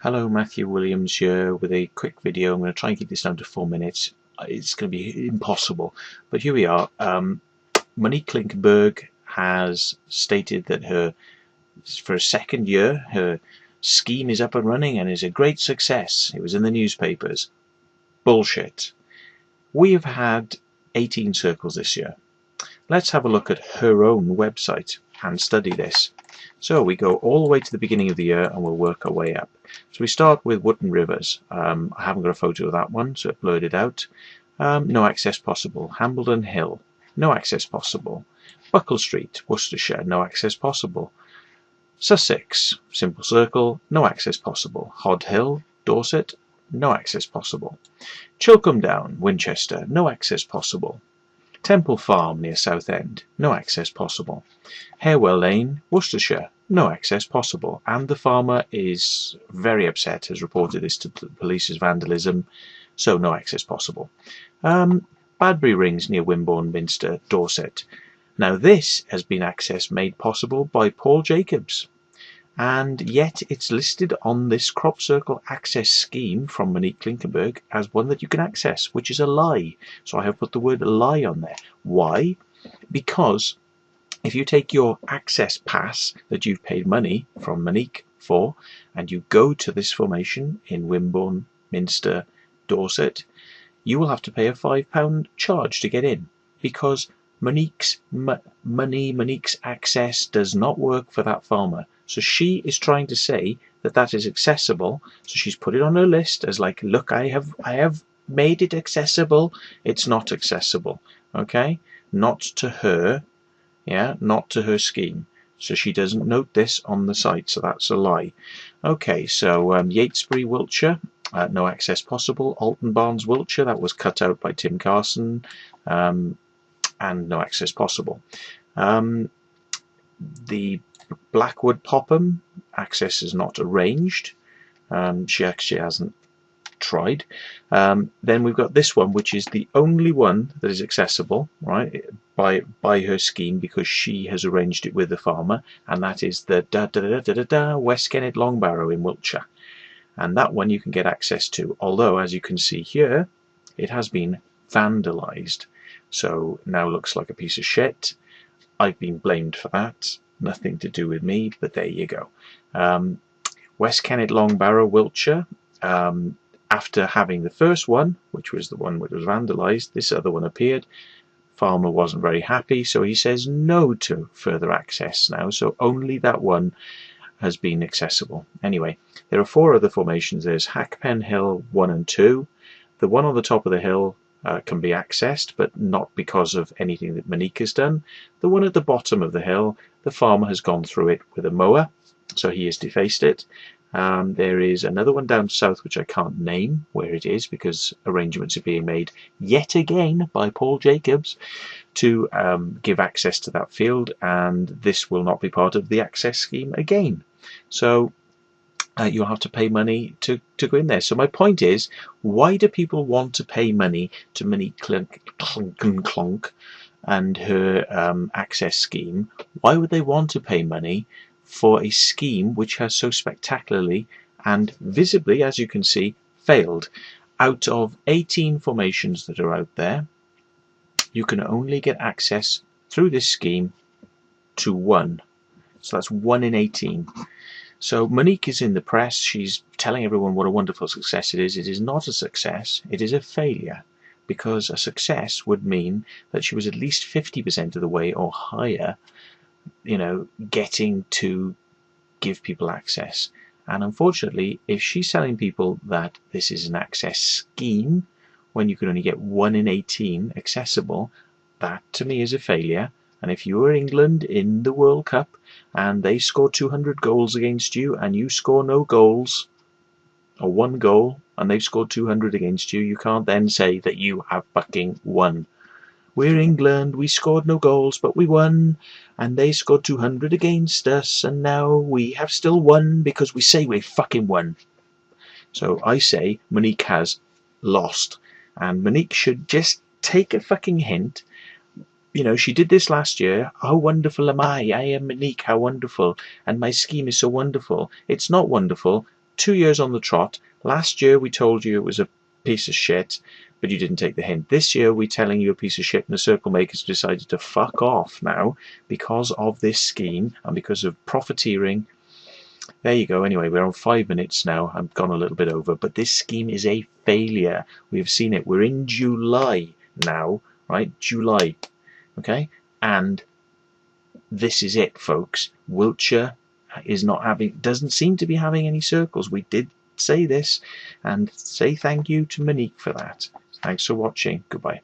Hello, Matthew Williams here with a quick video. I'm going to try and keep this down to 4 minutes. It's going to be impossible, but here we are. Monique Klinenberghs has stated that for a second year, her scheme is up and running and is a great success. It was in the newspapers. Bullshit. We have had 18 circles this year. Let's have a look at her own website and study this. So we go all the way to the beginning of the year and we'll work our way up. So we start with Wootton Rivers. I haven't got a photo of that one, so it blurred it out. No access possible. Hambledon Hill, no access possible. Buckle Street, Worcestershire, no access possible. Sussex, Simple Circle, no access possible. Hod Hill, Dorset, no access possible. Chilcombe Down, Winchester, no access possible. Temple Farm near Southend, no access possible. Harewell Lane, Worcestershire, no access possible. And the farmer is very upset, has reported this to the police as vandalism, so no access possible. Badbury Rings near Wimborne Minster, Dorset. Now this has been made possible by Paul Jacobs, and yet it's listed on this crop circle access scheme from Monique Klinenberghs as one that you can access, which is a lie. So I have put the word lie on there. Why? Because if you take your access pass that you've paid money from Monique for, and you go to this formation in Wimborne, Minster, Dorset, you will have to pay a £5 charge to get in, because Monique's Monique's access does not work for that farmer. So she is trying to say that that is accessible. So she's put it on her list as like, look, I have made it accessible. It's not accessible. Okay, not to her. Yeah, not to her scheme. So she doesn't note this on the site. So that's a lie. Okay, so Yatesbury, Wiltshire, no access possible. Alton Barnes, Wiltshire, that was cut out by Tim Carson, and no access possible. The Blackwood Popham, access is not arranged. She actually hasn't tried. Then we've got this one, which is the only one that is accessible, right, by her scheme, because she has arranged it with the farmer, and that is the West Kennet Long Barrow in Wiltshire. And that one you can get access to, although as you can see here, it has been vandalised. So now looks like a piece of shit. I've been blamed for that. Nothing to do with me, but there you go. West Kennet Long Barrow, Wiltshire. After having the first one, which was the one which was vandalised, this other one appeared. Farmer wasn't very happy, so he says no to further access now. So only that one has been accessible. Anyway, there are 4 other formations. There's Hackpen Hill 1 and 2. The one on the top of the hill can be accessed, but not because of anything that Monique has done. The one at the bottom of the hill, the farmer has gone through it with a mower, so he has defaced it. There is another one down south which I can't name where it is, because arrangements are being made yet again by Paul Jacobs to give access to that field, and this will not be part of the access scheme again. So you'll have to pay money to go in there. So my point is, why do people want to pay money to Monique Klinenberghs and her access scheme? Why would they want to pay money for a scheme which has so spectacularly and visibly, as you can see, failed? Out of 18 formations that are out there, you can only get access through this scheme to 1. So that's 1 in 18. So Monique is in the press. She's telling everyone what a wonderful success it is. It is not a success. It is a failure, because a success would mean that she was at least 50% of the way or higher, getting to give people access. And unfortunately, if she's telling people that this is an access scheme when you can only get 1 in 18 accessible, that to me is a failure. And if you are England in the World Cup and they score 200 goals against you and you score no goals, or 1 goal, and they've scored 200 against you, you can't then say that you have fucking won. We're England, we scored no goals, but we won, and they scored 200 against us, and now we have still won because we say we fucking won. So I say Monique has lost, and Monique should just take a fucking hint. She did this last year. How wonderful am I? I am Monique, how wonderful. And my scheme is so wonderful. It's not wonderful. 2 years on the trot. Last year we told you it was a piece of shit, but you didn't take the hint. This year we're telling you a piece of shit, and the circle makers decided to fuck off now because of this scheme and because of profiteering. There you go. Anyway, we're on 5 minutes now. I've gone a little bit over, but this scheme is a failure. We've seen it. We're in July now, right? July, okay? And this is it, folks. Wiltshire is not having, doesn't seem to be having any circles. We did say this, and say thank you to Monique for that. Thanks for watching. Goodbye.